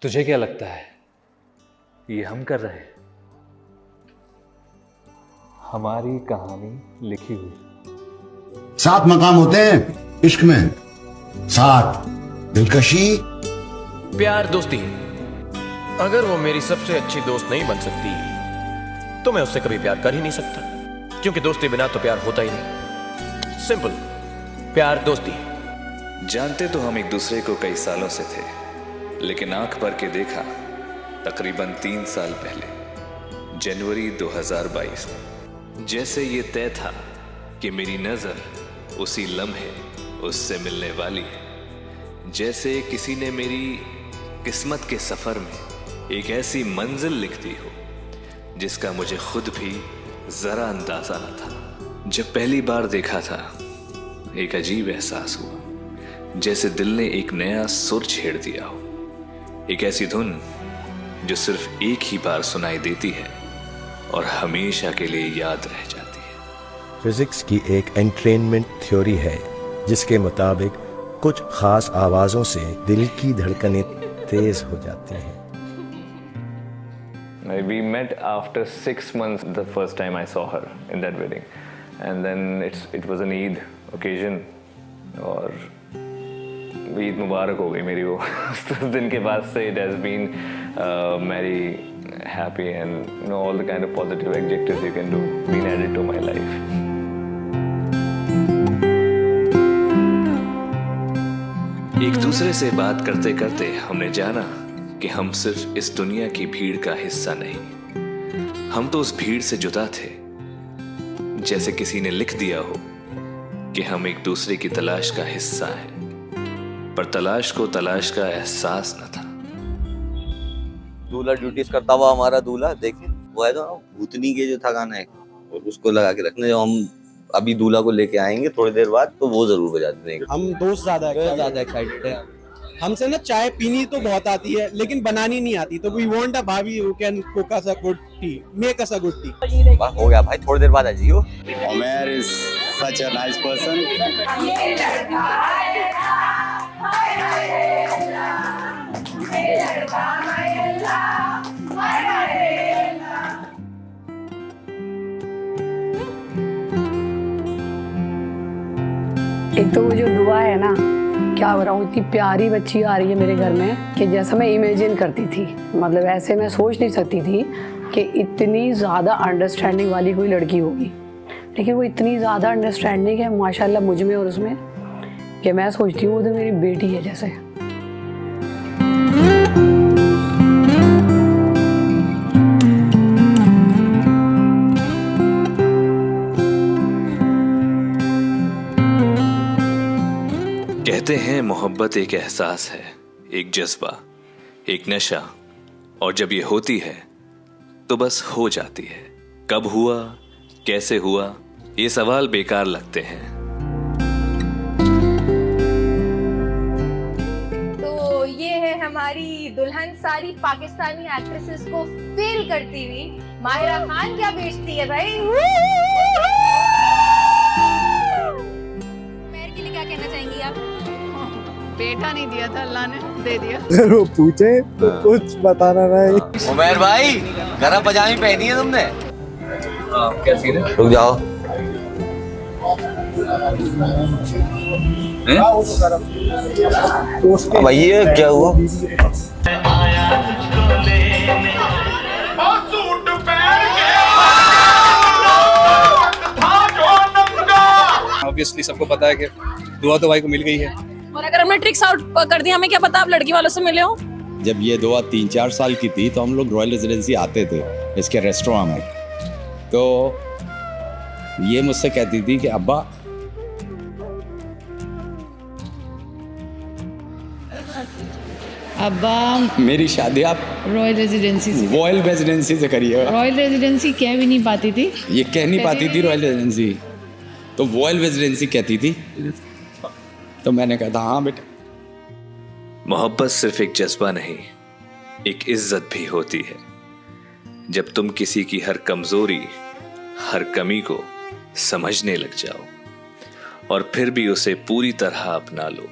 तुझे क्या लगता है ये हम कर रहे हैं? हमारी कहानी लिखी हुई। 7 मकाम होते हैं इश्क में, 7 दिलकशी, प्यार, दोस्ती। अगर वो मेरी सबसे अच्छी दोस्त नहीं बन सकती तो मैं उससे कभी प्यार कर ही नहीं सकता, क्योंकि दोस्ती बिना तो प्यार होता ही नहीं। सिंपल, प्यार दोस्ती। जानते तो हम एक दूसरे को कई सालों से थे, लेकिन आंख भर के देखा तकरीबन 3 साल पहले, जनवरी 2022 में। जैसे ये तय था कि मेरी नजर उसी लम्हे उससे मिलने वाली है, जैसे किसी ने मेरी किस्मत के सफर में एक ऐसी मंजिल लिख दी हो जिसका मुझे खुद भी जरा अंदाजा न था। जब पहली बार देखा था, एक अजीब एहसास हुआ, जैसे दिल ने एक नया सुर छेड़ दिया हो, एक ऐसी धुन जो सिर्फ एक ही बार सुनाई देती है और हमेशा के लिए याद रह जाती है। फिजिक्स की एक एंट्रेनमेंट थ्योरी है जिसके मुताबिक कुछ खास आवाज़ों से दिल की धड़कनें तेज हो जाती हैं। We met after 6 months the first time I saw her in that wedding, and then it was an Eid occasion और ईद मुबारक हो गई मेरी वो। उस दिन के बाद से it has been very happy and all the kind of positive adjectives you can do been added to my life. एक दूसरे से बात करते करते हमने जाना कि हम सिर्फ इस दुनिया की भीड़ का हिस्सा नहीं, हम तो उस भीड़ से जुदा थे। जैसे किसी ने लिख दिया हो कि हम एक दूसरे की तलाश का हिस्सा हैं, पर तलाश को तलाश का एहसास न था। दूल्हा ड्यूटीज करता हुआ हमारा दूल्हा, देखिए वो है तो भूतनी के जो था गाना है, और उसको लगा के रखने। जब हम अभी दूल्हा को लेके आएंगे थोड़ी देर बाद तो वो जरूर बजा देंगे। हम दोस्त ज्यादा एक्साइटेड हैं। हमसे ना चाय पीनी तो बहुत आती है लेकिन बनानी नहीं आती, तो we want a bhabhi who can cook us a good tea, make us a good tea. हो गया भाई, थोड़ी देर बाद आ जाइयो। Umar is such a nice person. एक तो वो जो दुआ है ना, क्या बताऊँ, इतनी प्यारी बच्ची आ रही है मेरे घर में कि जैसा मैं इमेजिन करती थी, मतलब ऐसे मैं सोच नहीं सकती थी कि इतनी ज़्यादा अंडरस्टैंडिंग वाली कोई लड़की होगी। लेकिन वो इतनी ज़्यादा अंडरस्टैंडिंग है माशाल्लाह मुझ में और उसमें, कि मैं सोचती हूँ वो तो मेरी बेटी है जैसे। कहते हैं मोहब्बत एक एहसास है, एक जज्बा, एक नशा, और जब ये होती है तो बस हो जाती है। कब हुआ, कैसे हुआ, ये सवाल बेकार लगते हैं। तो ये है हमारी दुल्हन, सारी पाकिस्तानी एक्ट्रेसेस को फेल करती हुई माहिरा खान क्या बेचती है भाई। मेरे के लिए क्या कहना चाहेंगी आप? बेटा नहीं दिया था अल्लाह ने, दे दिया। वो पूछे तो कुछ बताना नहीं। उमर भाई, गरम पजामी पहनी है तुमने? क्या सीन है? रुक जाओ। भाई ये क्या हुआ? ऑब्वियसली सबको पता है कि दुआ तो भाई को मिल गई है, और अगर हमने ट्रिक्स आउट कर दिया, हमें क्या पता आप लड़की वालों से मिले हो। जब ये दुआ 3-4 साल की थी तो हम लोग रॉयल रेजिडेंसी आते थे इसके रेस्टोरेंट में, तो ये मुझसे कहती थी कि अब्बा मेरी शादी आप रॉयल रेजिडेंसी से करिएगा। रॉयल रेजिडेंसी कह भी नहीं पाती थी, ये कह नहीं पाती थी रॉयल रेजिडेंसी, तो रॉयल रेजिडेंसी कहती थी। तो मैंने कहा था हाँ बेटा। मोहब्बत सिर्फ एक जज्बा नहीं, एक इज्जत भी होती है। जब तुम किसी की हर कमजोरी, हर कमी को समझने लग जाओ और फिर भी उसे पूरी तरह अपना लो,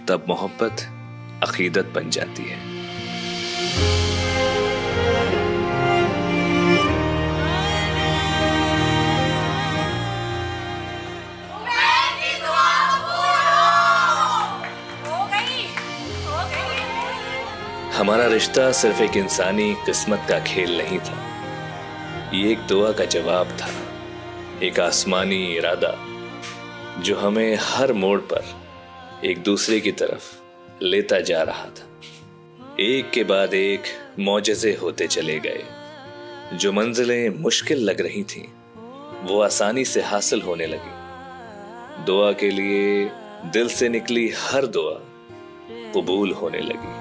तब मोहब्बत अकीदत बन जाती है। हमारा रिश्ता सिर्फ एक इंसानी किस्मत का खेल नहीं था, ये एक दुआ का जवाब था, एक आसमानी इरादा जो हमें हर मोड़ पर एक दूसरे की तरफ लेता जा रहा था। एक के बाद एक मौजज़े होते चले गए। जो मंजिलें मुश्किल लग रही थीं वो आसानी से हासिल होने लगी। दुआ के लिए दिल से निकली हर दुआ कबूल होने लगी।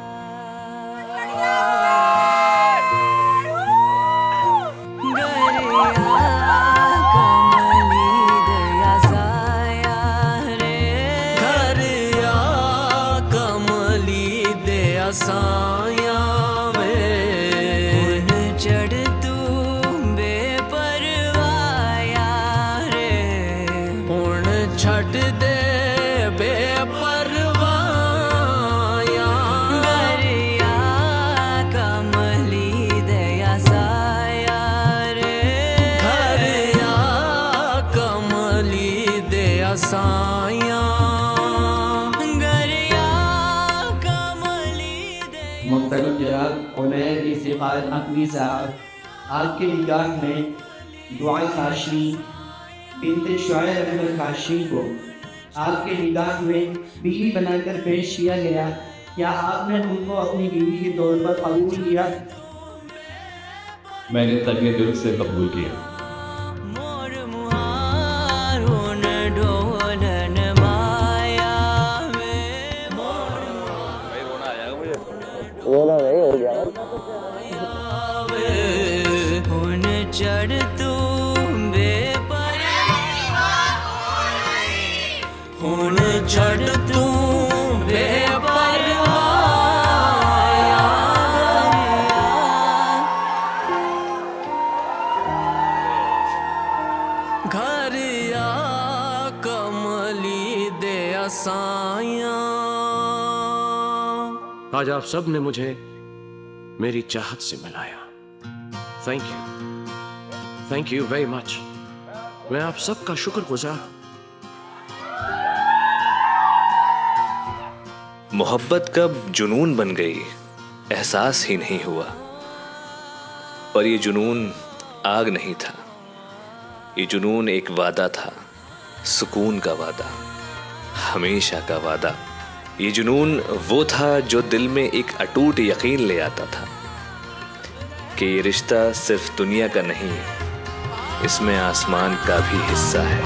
साया में चढ़ तू बेपरवाया रे, हुण छड़ दे बेपरवाया। दरिया कमली दया साया रे, दरिया कमली दया साया। मुख्तलिफ जनाब उमैर की सिफारत नकवी साहब आपके निगाह में दुआ काशी बिन्ते शुआइब अहमद काशी को आपके निगाह में बीवी बनाकर पेश किया गया। क्या आपने उनको अपनी बीवी के तौर पर कबूल किया? मैंने तहे दिल से कबूल किया। चढ़ तू हुण चढ़ तू बेपरवाया। घर आ कमली दे साया। आज आप सब ने मुझे मेरी चाहत से मिलाया। Thank you very much. मैं आप सबका शुक्रगुजार। मोहब्बत कब जुनून बन गई एहसास ही नहीं हुआ। पर ये जुनून आग नहीं था, ये जुनून एक वादा था, सुकून का वादा, हमेशा का वादा। ये जुनून वो था जो दिल में एक अटूट यकीन ले आता था कि ये रिश्ता सिर्फ दुनिया का नहीं है, इसमें आसमान का भी हिस्सा है।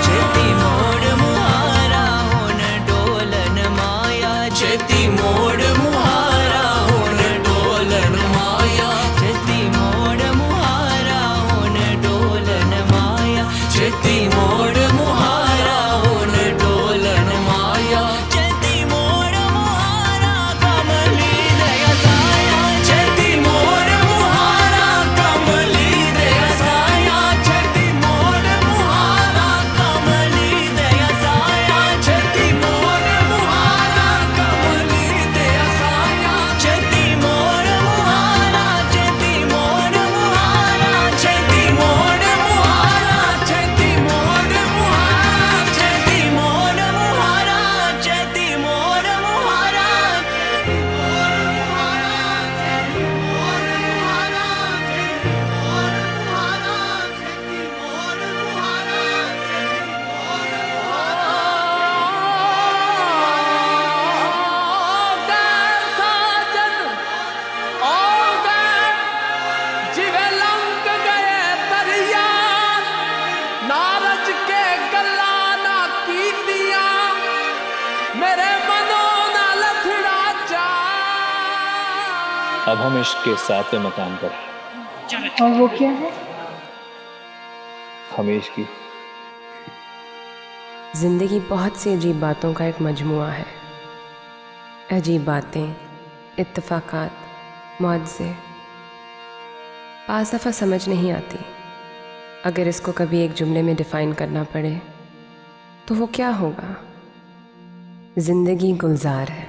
चेती मोड़ मुहारा होन डोलन माया, चेती मोड़ मुहारा होन डोलन माया, चेती मोड़ मुहारा होन डोलन माया, चेती मोड़ मुहारा होन डोलन माया, चेती मोड़ मुहारा कमली दया साया, चेती मोड़ मुहारा कमली दया साया, चेती मोड़ मुहारा कमली दया साया, चेती मोड़ मुहारा कमली दया साया, चेती मोड़ मुहारा, चेती मोड़ मुहारा, चेती मोड़ मुहारा, चेती मोड़ मुहारा, चेती मोड़ मुहारा, चेती मोड़ मुहारा, अब हम इश्क के 7वें मकाम पर हैं। और वो क्या है? हमेश की। जिंदगी बहुत सी अजीब बातों का एक मजमुआ है। अजीब बातें, इत्तेफाकात, मुआवजे। पास दफ़ा समझ नहीं आती। अगर इसको कभी एक जुमले में डिफ़ाइन करना पड़े तो वो क्या होगा? जिंदगी गुलजार है।